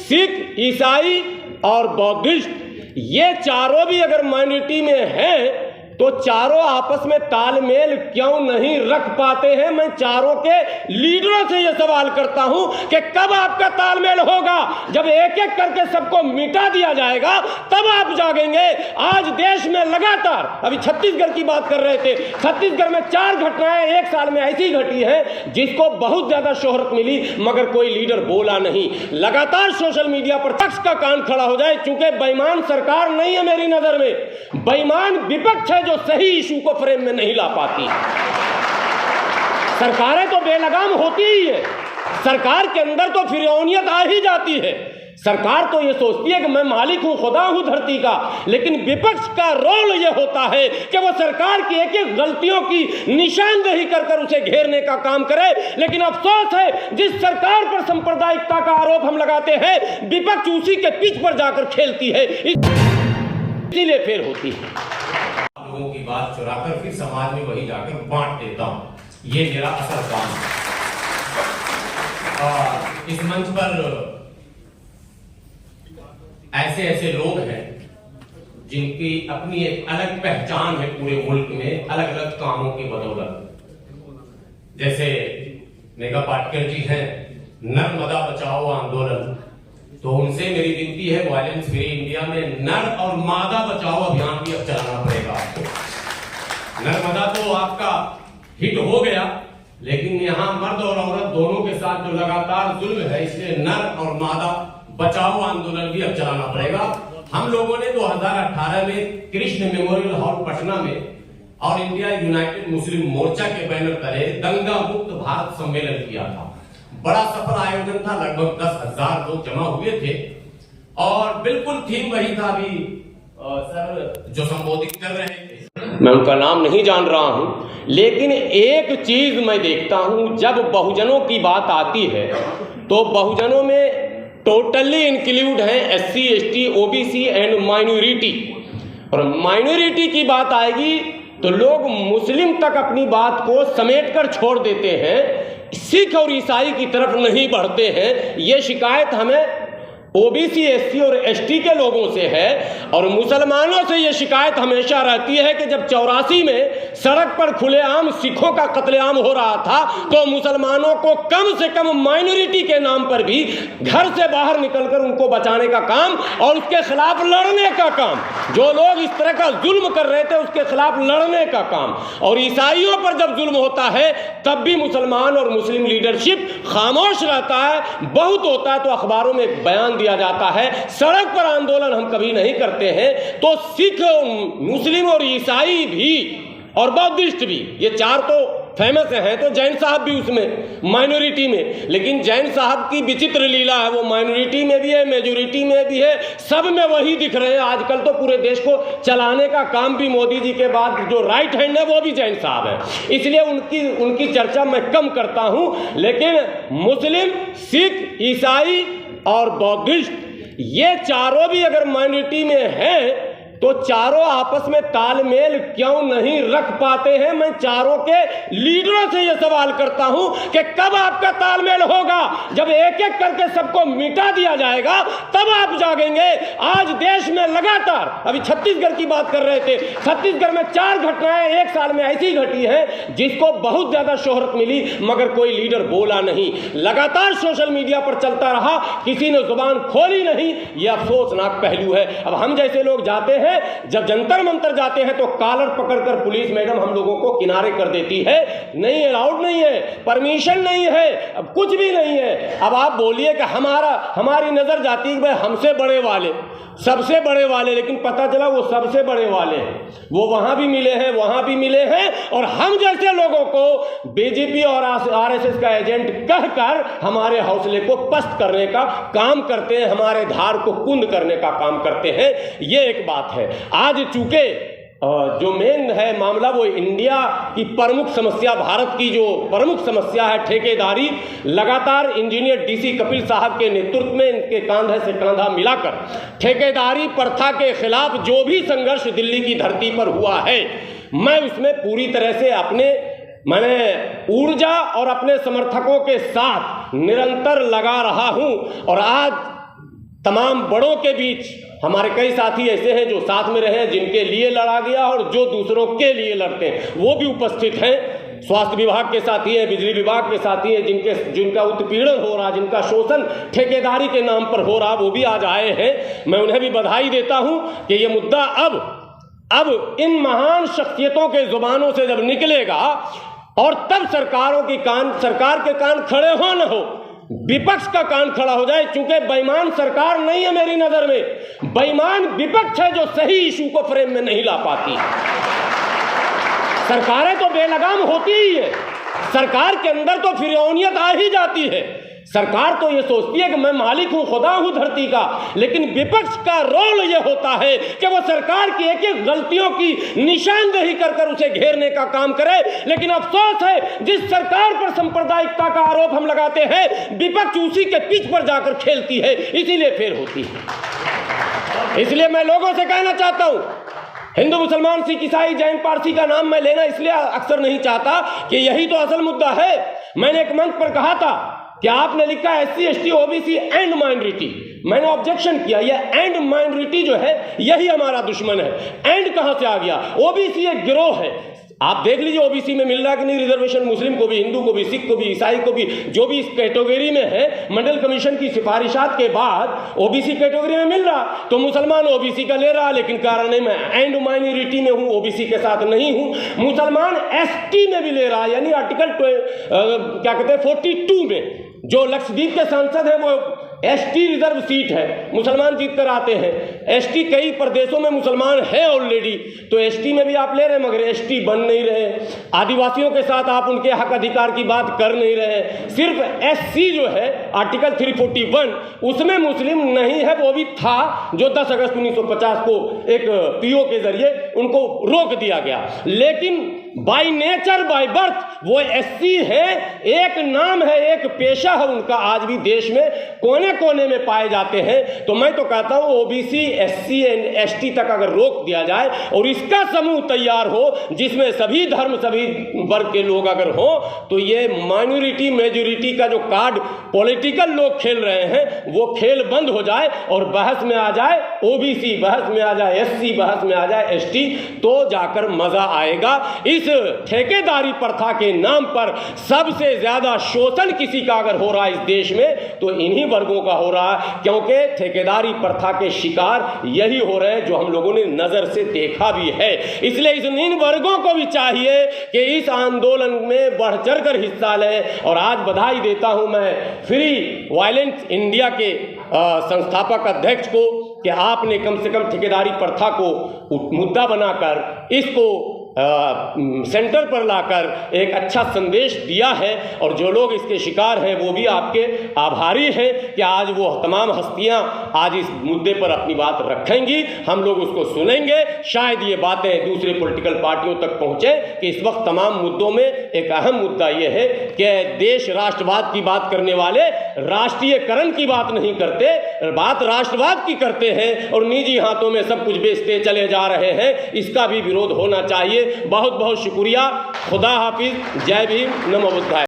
सिख, ईसाई और बौद्धिस्ट, ये चारों भी अगर माइनॉरिटी में हैं तो चारों आपस में तालमेल क्यों नहीं रख पाते हैं? मैं चारों के लीडरों से यह सवाल करता हूं कि कब आपका तालमेल होगा? जब एक एक करके सबको मिटा दिया जाएगा तब आप जागेंगे। आज देश में लगातार, अभी छत्तीसगढ़ की बात कर रहे थे, छत्तीसगढ़ में 4 घटनाएं एक साल में ऐसी घटी हैं जिसको बहुत ज्यादा शोहरत मिली मगर कोई लीडर बोला नहीं। लगातार सोशल मीडिया पर पक्ष का कान खड़ा हो जाए, चूंकि बेईमान सरकार नहीं है मेरी नजर में, बेईमान विपक्ष है जो सही इशू को फ्रेम में नहीं ला पाती। सरकारें तो बेलगाम होती ही है, सरकार के अंदर तो फिरौनियत आ ही जाती है। सरकार तो ये सोचती है कि मैं मालिक हूं, खुदा हूं धरती का, लेकिन विपक्ष का रोल ये होता है कि वो सरकार की एक एक गलतियों की निशानदेही कर कर उसे घेरने का काम करे। लेकिन अफसोस है, जिस सरकार पर सांप्रदायिकता का आरोप हम लगाते हैं, विपक्ष उसी के पिच पर जाकर खेलती है, इसीलिए फेल होती है। लोगों की बात चुराकर फिर समाज में वही जाकर बांट देता हूं, ये मेरा असल काम है। इस मंच पर ऐसे ऐसे लोग हैं जिनकी अपनी एक अलग पहचान है पूरे मुल्क में, अलग अलग कामों की बदौलत। जैसे मेघा पाटकर जी हैं, नर्मदा बचाओ आंदोलन, तो उनसे मेरी विनती है, वायलेंस फ्री इंडिया में नर और मादा बचाओ अभियान भी अब चलाना पड़ेगा आपको। नर्मदा तो आपका हिट हो गया, लेकिन यहाँ मर्द और औरत दोनों के साथ जो लगातार जुल्म है, इसलिए नर और मादा बचाओ आंदोलन भी अब चलाना पड़ेगा। हम लोगों ने 2018 में कृष्ण मेमोरियल हॉल पटना में और इंडिया यूनाइटेड मुस्लिम मोर्चा के बैनर तले दंगा मुक्त भारत सम्मेलन किया था। बड़ा सफल आयोजन था, लगभग 10,000 लोग जमा हुए थे और बिल्कुल थीम वही था अभी सर जो संबोधित कर रहे थे। मैं उनका नाम नहीं जान रहा हूं, लेकिन एक चीज मैं देखता हूं, जब बहुजनों की बात आती है तो बहुजनों में टोटली इंक्लूड है SC, ST, OBC and minority. और माइनॉरिटी की बात आएगी तो लोग मुस्लिम तक अपनी बात को समेट कर छोड़ देते हैं, सिख और ईसाई की तरफ नहीं बढ़ते हैं। ये शिकायत हमें OBC, SC और ST के लोगों से है। और मुसलमानों से यह शिकायत हमेशा रहती है कि जब 84 में सड़क पर खुलेआम सिखों का कत्लेआम हो रहा था तो मुसलमानों को कम से कम माइनॉरिटी के नाम पर भी घर से बाहर निकलकर उनको बचाने का काम और उसके खिलाफ लड़ने का काम, जो लोग इस तरह का जुल्म कर रहे थे उसके खिलाफ लड़ने का काम। और ईसाइयों पर जब जुल्म होता है तब भी मुसलमान और मुस्लिम लीडरशिप खामोश रहता है। बहुत होता है तो अखबारों में बयान दिया जाता है, सड़क पर आंदोलन हम कभी नहीं करते हैं। तो सिख, मुस्लिम और ईसाई भी और बौद्धिस्ट भी, ये 4 तो फेमस हैं, तो जैन साहब भी उसमें माइनॉरिटी में। लेकिन जैन साहब की विचित्र लीला है, वो माइनॉरिटी में भी है, मेजोरिटी में भी है, सब में वही दिख रहे हैं। आजकल तो पूरे देश को चलाने का काम भी मोदी जी के बाद जो राइट हैंड है वो भी जैन साहब है, इसलिए उनकी चर्चा मैं कम करता हूं। लेकिन मुस्लिम, सिख, ईसाई और बौद्धिस्ट, ये चारों भी अगर माइनॉरिटी में हैं तो चारों आपस में तालमेल क्यों नहीं रख पाते हैं? मैं चारों के लीडरों से यह सवाल करता हूं कि कब आपका तालमेल होगा? जब एक एक करके सबको मिटा दिया जाएगा तब आप जागेंगे। आज देश में लगातार, अभी छत्तीसगढ़ की बात कर रहे थे, छत्तीसगढ़ में 4 घटनाएं एक साल में ऐसी घटी हैं जिसको बहुत ज्यादा शोहरत मिली मगर कोई लीडर बोला नहीं। लगातार सोशल मीडिया पर चलता रहा, किसी ने जुबान खोली नहीं। यह अफसोसनाक पहलू है। अब हम जैसे लोग जाते हैं, जब जंतर मंतर जाते हैं तो कॉलर पकड़कर पुलिस मैडम हम लोगों को किनारे कर देती है, नहीं अलाउड नहीं है, परमिशन नहीं है, अब कुछ भी नहीं है। अब आप बोलिए कि हमारी नजर जाती है भाई हमसे बड़े वाले, सबसे बड़े वाले, लेकिन पता चला वो सबसे बड़े वाले हैं, वो वहां भी मिले हैं, वहां भी मिले हैं। और हम जैसे लोगों को बीजेपी और RSS का एजेंट कहकर हमारे हौसले को पस्त करने का काम करते हैं, हमारे धार को कुंद करने का काम करते हैं। ये एक बात है। आज चूंकि जो मेन है मामला वो इंडिया की प्रमुख समस्या, भारत की जो प्रमुख समस्या है ठेकेदारी, लगातार इंजीनियर DC कपिल साहब के नेतृत्व में इनके कांधे से कांधा मिलाकर ठेकेदारी प्रथा के खिलाफ जो भी संघर्ष दिल्ली की धरती पर हुआ है, मैं उसमें पूरी तरह से मैंने ऊर्जा और अपने समर्थकों के साथ निरंतर लगा रहा हूं। और आज तमाम बड़ों के बीच हमारे कई साथी ऐसे हैं जो साथ में रहे, जिनके लिए लड़ा गया और जो दूसरों के लिए लड़ते हैं वो भी उपस्थित हैं। स्वास्थ्य विभाग के साथी हैं, बिजली विभाग के साथी हैं, जिनका उत्पीड़न हो रहा, जिनका शोषण ठेकेदारी के नाम पर हो रहा, वो भी आज आए हैं। मैं उन्हें भी बधाई देता हूं कि ये मुद्दा अब इन महान शख्सियतों के जुबानों से जब निकलेगा और तब सरकार के कान खड़े हो न हो, विपक्ष का कान खड़ा हो जाए। क्योंकि बेईमान सरकार नहीं है मेरी नजर में, बेईमान विपक्ष है जो सही इशू को फ्रेम में नहीं ला पाती। सरकारें तो बेलगाम होती ही है, सरकार के अंदर तो फिरौनियत आ ही जाती है। सरकार तो ये सोचती है कि मैं मालिक हूं, खुदा हूं धरती का, लेकिन विपक्ष का रोल ये होता है कि वो सरकार की एक एक गलतियों की निशानदेही कर उसे घेरने का काम करे। लेकिन अफसोस है, जिस सरकार पर सांप्रदायिकता का आरोप हम लगाते हैं, विपक्ष उसी के पिच पर जाकर खेलती है, इसीलिए फेल होती है। इसलिए मैं लोगों से कहना चाहता हूं, हिंदू मुसलमान सिख ईसाई जैन पारसी का नाम मैं लेना इसलिए अक्सर नहीं चाहता कि यही तो असल मुद्दा है। मैंने एक मंच पर कहा था कि आपने लिखा SC ST OBC and minority, मैंने ऑब्जेक्शन किया, यह एंड माइनॉरिटी जो है यही हमारा दुश्मन है। एंड कहां से आ गया? OBC एक गिरोह है। आप देख लीजिए OBC में मिल रहा कि नहीं रिजर्वेशन, मुस्लिम को भी, हिंदू को भी, सिख को भी, ईसाई को भी, जो भी इस कैटेगरी में है, मंडल कमीशन की सिफारिशात के बाद OBC कैटेगरी में मिल रहा। तो मुसलमान OBC का ले रहा, लेकिन कारण नहीं, मैं एंड माइनॉरिटी में हूं, OBC के साथ नहीं हूं। मुसलमान ST में भी ले रहा, यानी आर्टिकल 42 में जो लक्षद्वीप के सांसद है वो ST रिजर्व सीट है, मुसलमान जीत कर आते हैं। ST कई प्रदेशों में मुसलमान है ऑलरेडी, तो ST में भी आप ले रहे हैं, मगर ST बन नहीं रहे। आदिवासियों के साथ आप उनके हक अधिकार की बात कर नहीं रहे। सिर्फ SC जो है आर्टिकल 341 उसमें मुस्लिम नहीं है, वो भी था जो 10 अगस्त 1950 को एक PO के जरिए उनको रोक दिया गया। लेकिन बाय नेचर बाय बर्थ वो SC है, एक नाम है, एक पेशा है उनका, आज भी देश में कोने कोने में पाए जाते हैं। तो मैं तो कहता हूं OBC SC एंड ST तक अगर रोक दिया जाए और इसका समूह तैयार हो जिसमें सभी धर्म सभी वर्ग के लोग अगर हो, तो ये माइनॉरिटी मेजॉरिटी का जो कार्ड पॉलिटिकल लोग खेल रहे हैं वो खेल बंद हो जाए और बहस में आ जाए OBC, बहस में आ जाए SC, बहस में आ जाए ST, तो जाकर मजा आएगा। इस ठेकेदारी प्रथा के नाम पर सबसे ज्यादा शोषण किसी का अगर हो रहा है इस देश में तो इन्हीं वर्गों का हो रहा है, क्योंकि ठेकेदारी प्रथा के शिकार यही हो रहे हैं जो हम लोगों ने नजर से देखा भी है। इसलिए इन वर्गों को भी चाहिए कि इस आंदोलन में बढ़ चढ़कर हिस्सा लें। और आज बधाई देता हूं मैं फ्री वायलेंस इंडिया के संस्थापक अध्यक्ष को कि आपने कम से कम ठेकेदारी प्रथा को मुद्दा बनाकर इसको सेंटर पर लाकर एक अच्छा संदेश दिया है। और जो लोग इसके शिकार हैं वो भी आपके आभारी हैं कि आज वो तमाम हस्तियां आज इस मुद्दे पर अपनी बात रखेंगी, हम लोग उसको सुनेंगे। शायद ये बातें दूसरे पॉलिटिकल पार्टियों तक पहुंचे कि इस वक्त तमाम मुद्दों में एक अहम मुद्दा ये है कि देश राष्ट्रवाद की बात करने वाले राष्ट्रीयकरण की बात नहीं करते, बात राष्ट्रवाद की करते हैं और निजी हाथों में सब कुछ बेचते चले जा रहे हैं। इसका भी विरोध होना चाहिए। बहुत बहुत शुक्रिया। खुदा हाफिज। जय भीम। नमो बुद्धाय।